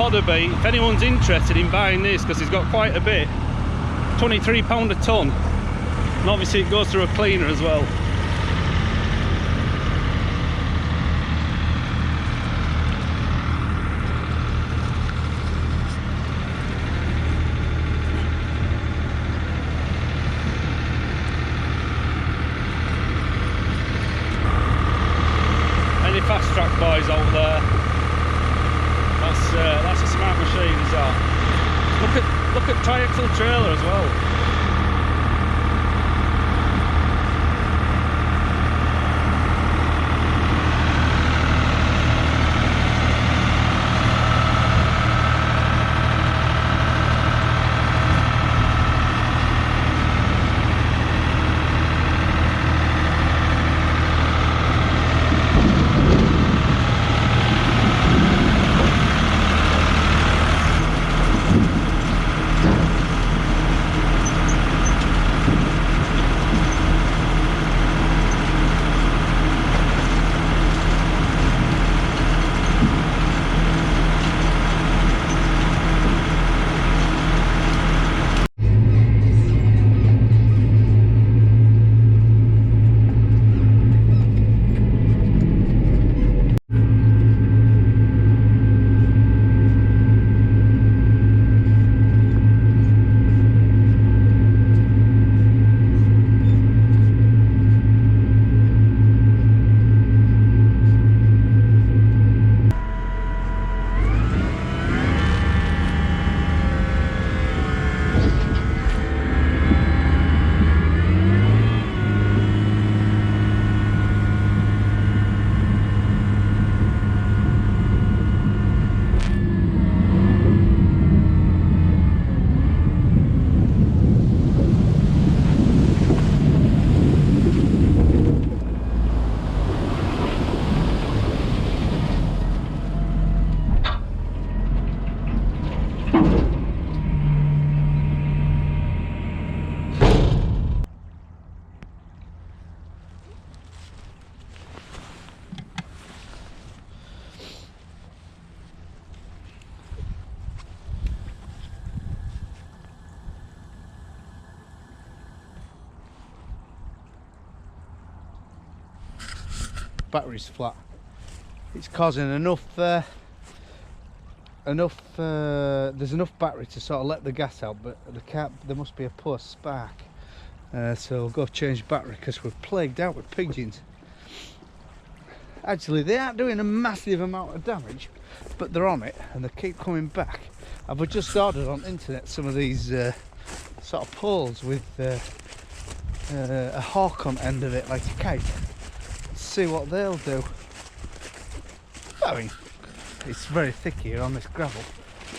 fodder beet. If anyone's interested in buying this, because it's got quite a bit, £23 a tonne, and obviously it goes through a cleaner as well. Any fast track boys out there, that's a smart machine, is that? Look at tri-axle trailer as well. Battery's flat. It's causing enough there's enough battery to sort of let the gas out, but there must be a poor spark, so we'll go change battery because we're plagued out with pigeons. Actually, they aren't doing a massive amount of damage, but they're on it and they keep coming back. I've just ordered on the internet some of these sort of poles with a hawk on the end of it, like a kite. See what they'll do. I mean, it's very thick here on this gravel,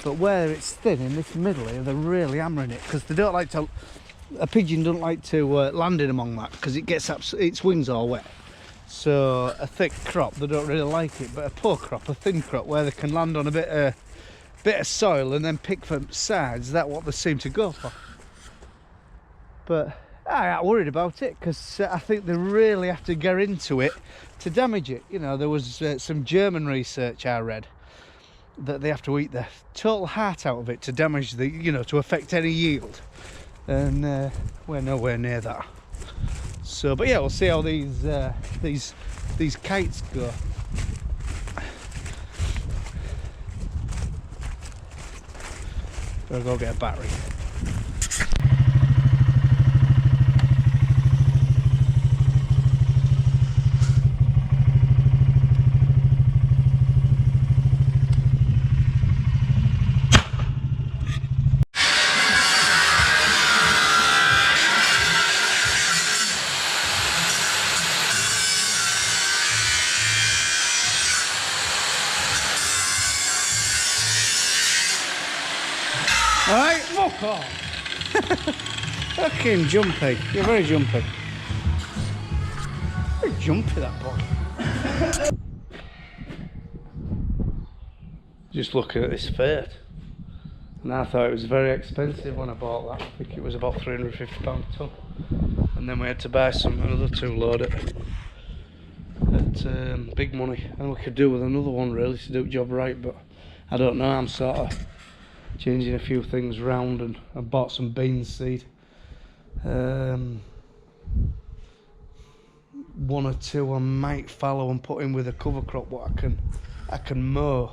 but where it's thin in this middle here, they're really hammering it because they don't like to. A pigeon don't like to land in among that because it gets its wings all wet. So a thick crop, they don't really like it, but a poor crop, a thin crop, where they can land on a bit of soil and then pick from sides, that's what they seem to go for. But I ain't worried about it because I think they really have to get into it to damage it. You know, there was some German research I read that they have to eat the total heart out of it to damage the, you know, to affect any yield, and we're nowhere near that. So, but yeah, we'll see how these kites go. I'll go get a battery. Alright, fuck off. Fucking jumpy. You're very jumpy. Very jumpy, that boy. Just looking at this fate. And I thought it was very expensive when I bought that. I think it was about £350 a tonne. And then we had to buy another 2 load at big money. And we could do with another one really to do the job right, but I don't know, I'm sort of changing a few things round, and I bought some bean seed. One or two I might fallow and put in with a cover crop what I can mow,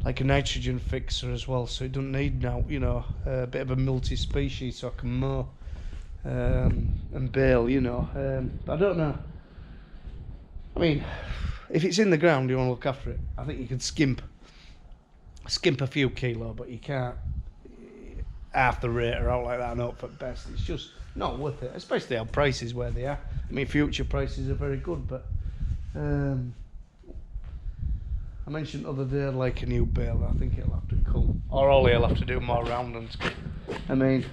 like a nitrogen fixer as well, so it doesn't need now, you know, a bit of a multi-species, so I can mow and bale, you know. I don't know. I mean, if it's in the ground, you want to look after it. I think you can skimp a few kilo, but you can't half the rate or out like that and hope for best. It's just not worth it, especially how prices where they are. I mean, future prices are very good, but I mentioned the other day I'd like a new bale. I think it'll have to come, or Ollie will have to do more roundings. I mean,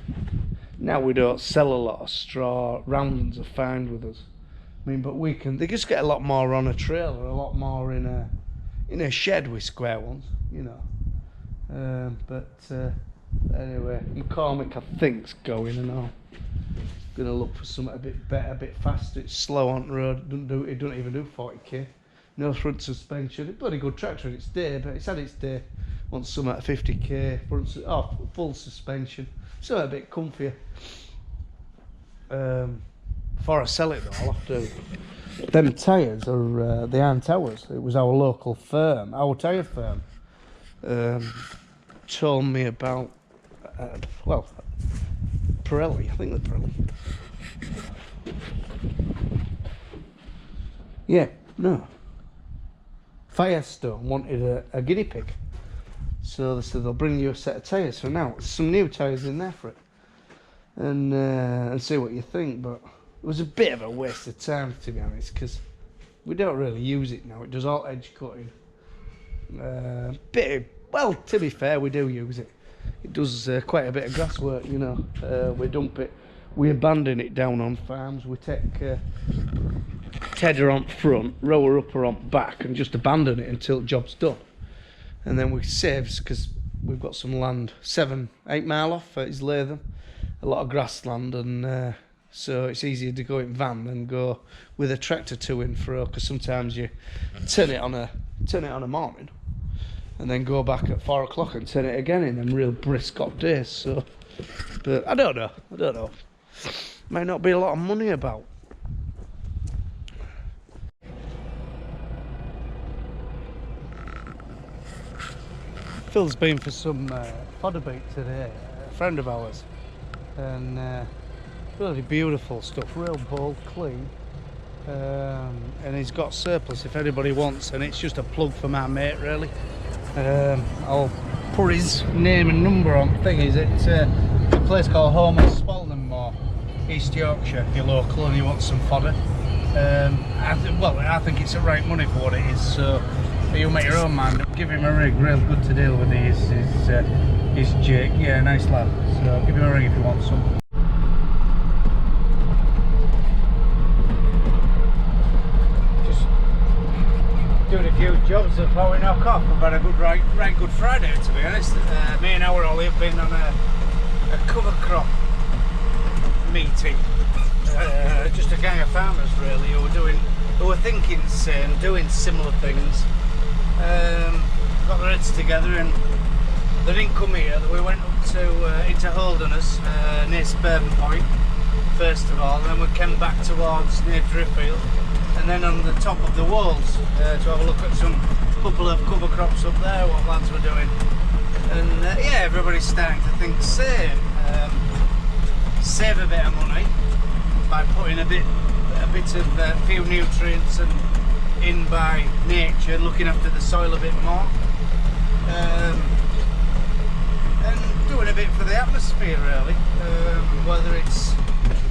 now we don't sell a lot of straw. Roundings are fine with us. I mean, but we can. They just get a lot more on a trailer, a lot more in a shed with square ones, you know. Anyway, McCormick I think's going, and I'm gonna look for something a bit better, a bit faster. It's slow on the road. It don't even do 40k. No front suspension. It's bloody good tractor in its day, but it's had its day. Want something at 50k full suspension. So a bit comfier. Before I sell it though, I'll have to. Them tyres are they aren't ours. It was our local firm, our tyre firm. Told me about Pirelli. I think they're Pirelli. Yeah, no. Firestone wanted a guinea pig, so they said they'll bring you a set of tyres. So now some new tyres in there for it, and see what you think. But it was a bit of a waste of time, to be honest, because we don't really use it now. It does all edge cutting. Well, to be fair, we do use it. It does quite a bit of grass work, you know. We dump it, we abandon it down on farms. We take Tedder on front, rower upper on back, and just abandon it until the job's done. And then we saves, because we've got some land 7-8 mile off at his Latham, a lot of grassland, and so it's easier to go in van than go with a tractor to and fro, because sometimes you turn it on a morning and then go back at 4 o'clock and turn it again in them real brisk hot days. So, but I don't know. Might not be a lot of money about. Phil's been for some fodder beet today, a friend of ours, and really beautiful stuff, real bold, clean, and he's got surplus if anybody wants, and it's just a plug for my mate really. I'll put his name and number on thingies. It's a place called Home of Spalding Moor, East Yorkshire, if you're local and you want some fodder. I think it's the right money for what it is, so you'll make your own mind up. Give him a ring, real good to deal with. He's Jake, yeah, nice lad, so give him a ring if you want some. Doing a few jobs before we knock off. We've had a good right good Friday, to be honest. Me and our Ollie have been on a cover crop meeting. Just a gang of farmers really who were thinking the same, doing similar things. Got their heads together, and they didn't come here. We went up to into Holderness near Spurban Point first of all, and then we came back towards near Driffield, and then on the top of the walls to have a look at some couple of cover crops up there, what lads were doing. And yeah, everybody's starting to think the same. Save a bit of money by putting a bit of few nutrients and in by nature, looking after the soil a bit more, and doing a bit for the atmosphere really.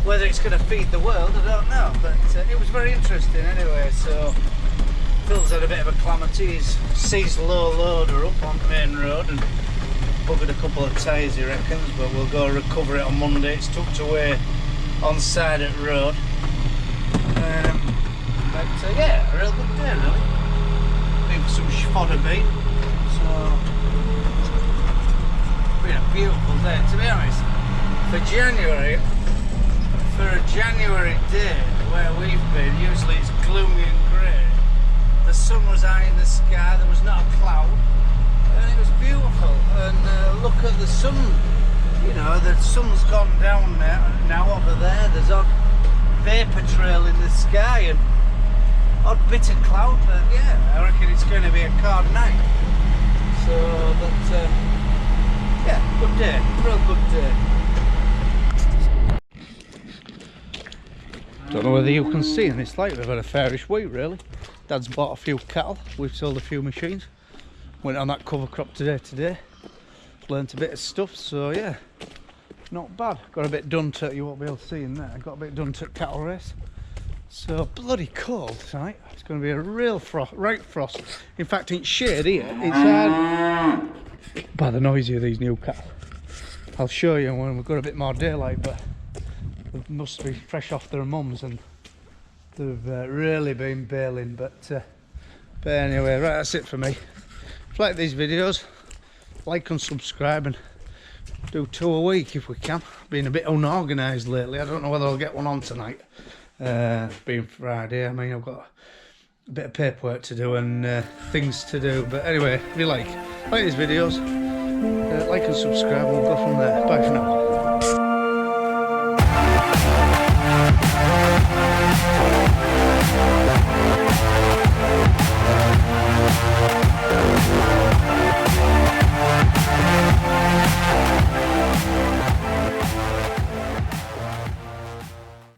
Whether it's going to feed the world, I don't know, but it was very interesting anyway. So Phil's had a bit of a calamity. He's seized low loader up on the main road and buggered a couple of tyres, he reckons, but we'll go recover it on Monday. It's tucked away on side of the road. But yeah, a real good day really. Been for some fodder beet, so been a beautiful day, to be honest. For a January day where we've been, usually it's gloomy and grey. The sun was high in the sky, there was not a cloud. and it was beautiful. And look at the sun. You know, the sun's gone down now over there. There's odd vapour trail in the sky and odd bit of cloud. But yeah, I reckon it's going to be a card night. So that, yeah, good day, real good day. Don't know whether you can see in this light, we've had a fairish week really. Dad's bought a few cattle, we've sold a few machines. Went on that cover crop today. Learnt a bit of stuff, so yeah, not bad. Got a bit done to, you won't be able to see in there, got a bit done to cattle race. So bloody cold tonight. It's going to be a real frost, right frost. In fact, it's shade here. It's hard by the noise of these new cattle. I'll show you when we've got a bit more daylight, but they must be fresh off their mums and they've really been bailing. But anyway, right, that's it for me. If you like these videos, like and subscribe, and do 2 a week if we can. Been a bit unorganised lately. I don't know whether I'll get one on tonight. Being Friday, I mean, I've got a bit of paperwork to do and things to do. But anyway, if you like these videos, like and subscribe, and we'll go from there. Bye for now.